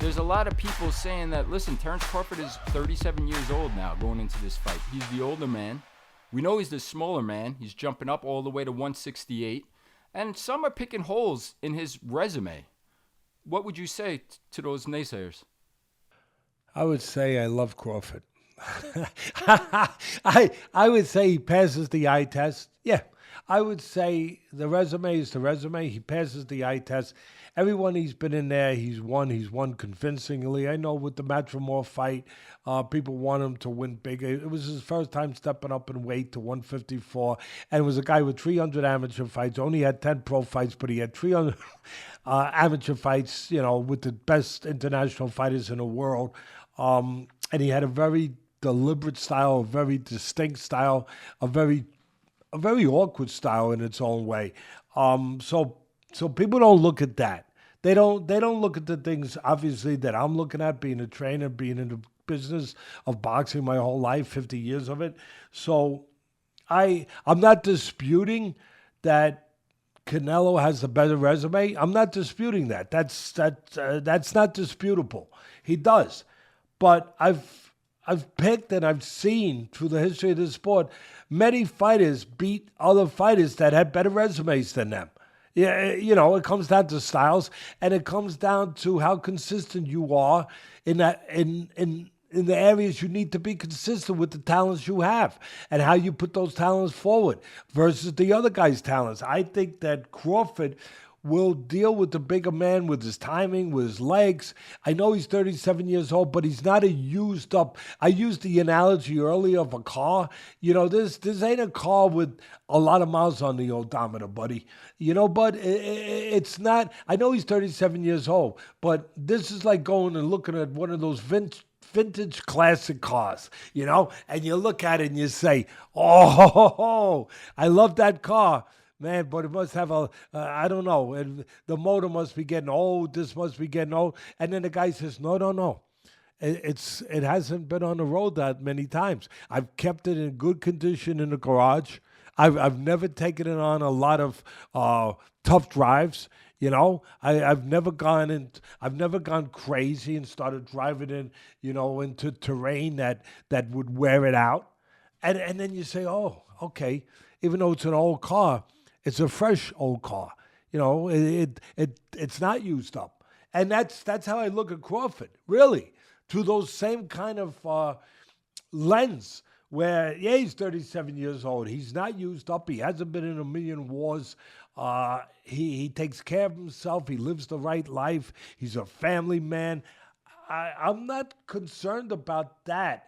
there's a lot of people saying that, listen, Terrance Crawford is 37 years old now going into this fight. He's the older man. We know he's the smaller man. He's jumping up all the way to 168. And some are picking holes in his resume. What would you say to those naysayers? I would say I love Crawford. I would say he passes the eye test. Yeah, I would say the resume is the resume. He passes the eye test. Everyone he's been in there, he's won. He's won convincingly. I know with the Matrimore fight, people want him to win big. It was his first time stepping up in weight to 154, and it was a guy with 300 amateur fights. Only had 10 pro fights, but he had 300 amateur fights, with the best international fighters in the world. And he had a very deliberate style, a very distinct style, a very awkward style in its own way. So people don't look at that. They don't look at the things, obviously, that I'm looking at, being a trainer, being in the business of boxing my whole life, 50 years of it. So I'm not disputing that Canelo has a better resume. I'm not disputing that. That's not disputable. He does. But I've picked and I've seen through the history of the sport, many fighters beat other fighters that had better resumes than them. Yeah, it comes down to styles, and it comes down to how consistent you are in the areas you need to be consistent with the talents you have, and how you put those talents forward versus the other guy's talents. I think that Crawford will deal with the bigger man with his timing, with his legs. I know he's 37 years old, but he's not a used up. I used the analogy earlier of a car. This ain't a car with a lot of miles on the odometer, buddy. But it's not. I know he's 37 years old, but this is like going and looking at one of those vintage classic cars, and you look at it and you say, oh, I love that car. Man, but it must have I don't know, and the motor must be getting old, this must be getting old. And then the guy says, no. It hasn't been on the road that many times. I've kept it in good condition in the garage. I've never taken it on a lot of tough drives. I've never gone crazy and started driving in, into terrain that would wear it out. And then you say, oh, okay, even though it's an old car, it's a fresh old car. It's not used up. And that's how I look at Crawford, really, through those same kind of lens where, yeah, he's 37 years old. He's not used up. He hasn't been in a million wars. He takes care of himself. He lives the right life. He's a family man. I'm not concerned about that.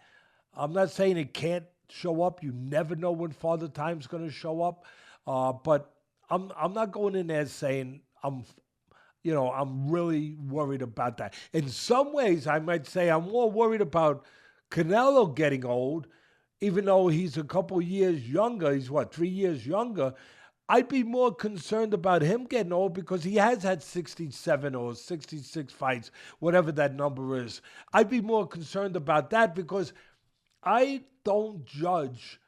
I'm not saying it can't show up. You never know when Father Time's going to show up. But I'm not going in there saying I'm really worried about that. In some ways, I might say I'm more worried about Canelo getting old, even though he's a couple years younger. He's 3 years younger. I'd be more concerned about him getting old because he has had 67 or 66 fights, whatever that number is. I'd be more concerned about that because I don't judge,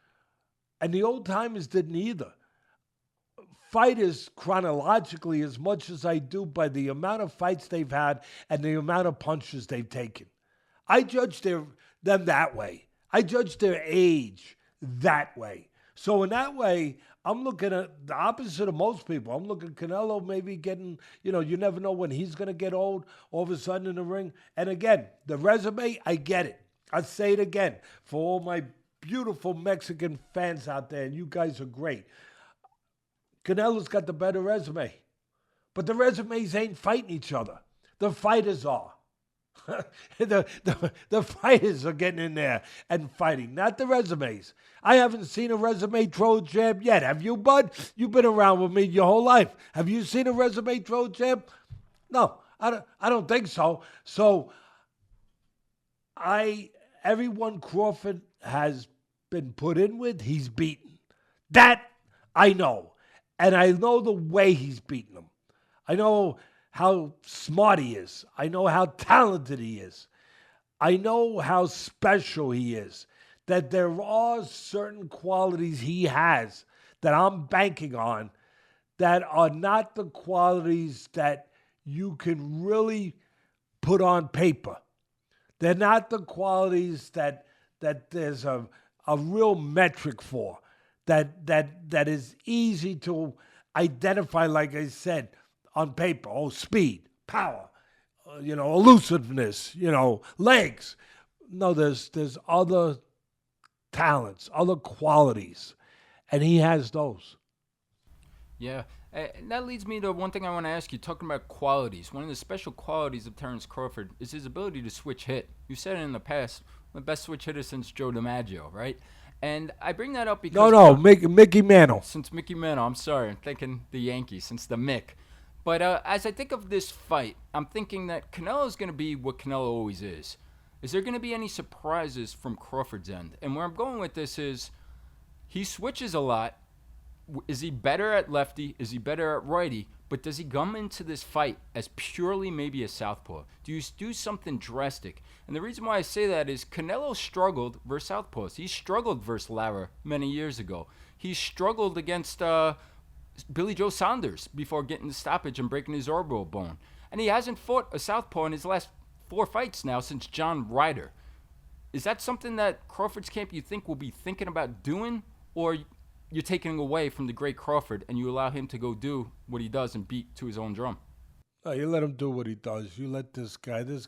and the old timers didn't either, fighters chronologically as much as I do by the amount of fights they've had and the amount of punches they've taken. I judge them that way. I judge their age that way. So in that way, I'm looking at the opposite of most people. I'm looking at Canelo maybe getting, you never know when he's going to get old all of a sudden in the ring. And again, the resume, I get it. I'll say it again for all my beautiful Mexican fans out there, and you guys are great. Canelo's got the better resume. But the resumes ain't fighting each other. The fighters are. the fighters are getting in there and fighting, not the resumes. I haven't seen a resume throw jab yet. Have you, bud? You've been around with me your whole life. Have you seen a resume throw jab? No, I don't think so. So everyone Crawford has been put in with, he's beaten. That I know. And I know the way he's beaten them. I know how smart he is. I know how talented he is. I know how special he is. That there are certain qualities he has that I'm banking on that are not the qualities that you can really put on paper. They're not the qualities that there's a real metric for, that is easy to identify, like I said, on paper. Oh, speed, power, elusiveness, legs. No, there's other talents, other qualities, and he has those. Yeah, and that leads me to one thing I want to ask you. Talking about qualities, one of the special qualities of Terrance Crawford is his ability to switch hit. You said it in the past, the best switch hitter since Joe DiMaggio, right? And I bring that up because Mickey Mantle. Since Mickey Mantle, I'm sorry, I'm thinking the Yankees since the Mick. But as I think of this fight, I'm thinking that Canelo's going to be what Canelo always is. Is there going to be any surprises from Crawford's end? And where I'm going with this is he switches a lot. Is he better at lefty? Is he better at righty? But does he come into this fight as purely maybe a southpaw? Do you do something drastic? And the reason why I say that is Canelo struggled versus southpaws. He struggled versus Lara many years ago. He struggled against Billy Joe Saunders before getting the stoppage and breaking his orbital bone. And he hasn't fought a southpaw in his last 4 fights now since John Ryder. Is that something that Crawford's camp you think will be thinking about doing? Or you're taking away from the great Crawford and you allow him to go do what he does and beat to his own drum? No, you let him do what he does. You let this guy's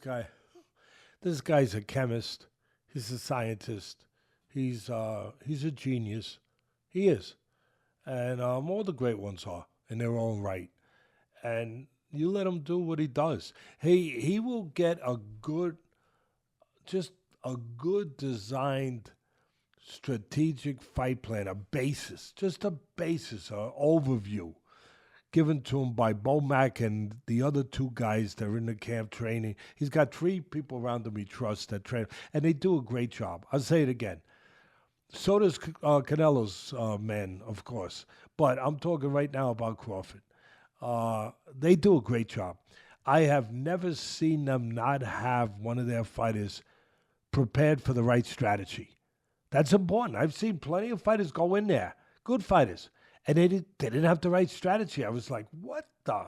a chemist. He's a scientist. He's a genius. He is. And all the great ones are in their own right. And you let him do what he does. He will get a good designed strategic fight plan, an overview given to him by Bomac and the other 2 guys that are in the camp training. He's got 3 people around him he trusts that train, and they do a great job. I'll say it again. So does Canelo's men, of course. But I'm talking right now about Crawford. They do a great job. I have never seen them not have one of their fighters prepared for the right strategy. That's important. I've seen plenty of fighters go in there, good fighters, and they didn't have the right strategy. I was like, what the?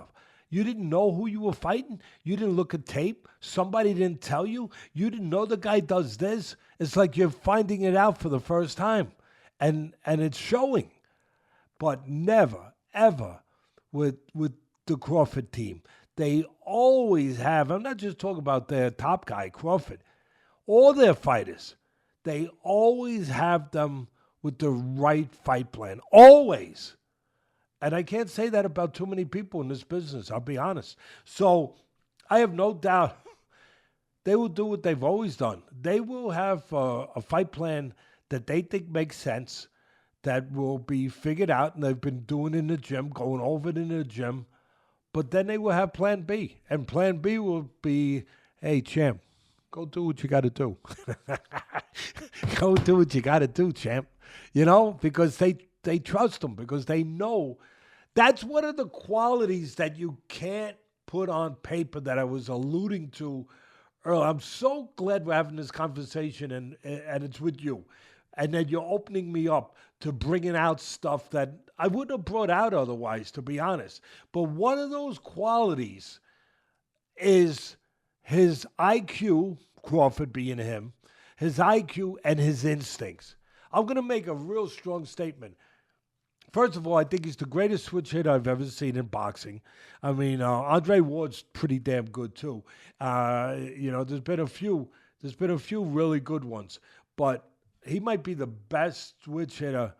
You didn't know who you were fighting? You didn't look at tape? Somebody didn't tell you? You didn't know the guy does this? It's like you're finding it out for the first time, and it's showing. But never, ever with the Crawford team. They always have, I'm not just talking about their top guy, Crawford, all their fighters, they always have them with the right fight plan. Always. And I can't say that about too many people in this business, I'll be honest. So I have no doubt they will do what they've always done. They will have a fight plan that they think makes sense, that will be figured out, and they've been doing in the gym, going over it in the gym. But then they will have plan B. And plan B will be, hey, champ, go do what you got to do. Go do what you got to do, champ. Because they trust him, because they know that's one of the qualities that you can't put on paper that I was alluding to earlier. I'm so glad we're having this conversation and it's with you. And that you're opening me up to bringing out stuff that I wouldn't have brought out otherwise, to be honest. But one of those qualities is his IQ, Crawford being him, his IQ and his instincts. I'm going to make a real strong statement. First of all, I think he's the greatest switch hitter I've ever seen in boxing. I mean, Andre Ward's pretty damn good too. There's been a few really good ones, but he might be the best switch hitter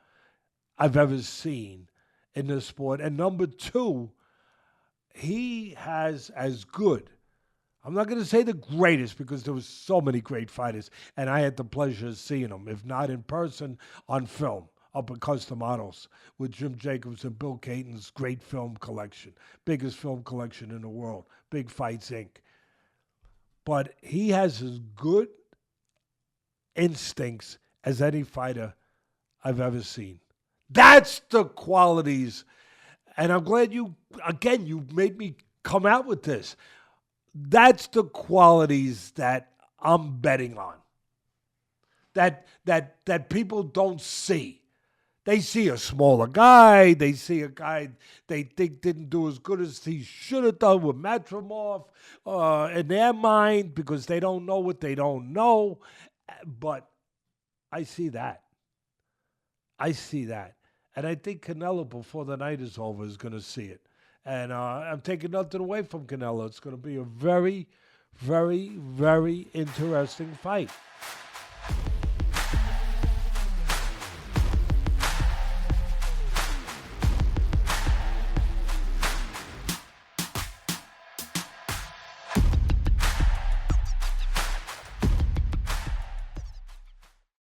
I've ever seen in this sport. And number 2, he has as good, I'm not going to say the greatest because there was so many great fighters, and I had the pleasure of seeing them, if not in person, on film, up at Custom Models with Jim Jacobs and Bill Caton's great film collection, biggest film collection in the world, Big Fights, Inc. But he has as good instincts as any fighter I've ever seen. That's the qualities. And I'm glad you made me come out with this. That's the qualities that I'm betting on. That people don't see. They see a smaller guy. They see a guy they think didn't do as good as he should have done with Matrimorph in their mind because they don't know what they don't know. But I see that. I see that. And I think Canelo, before the night is over, is going to see it. And I'm taking nothing away from Canelo. It's going to be a very, very, very interesting fight.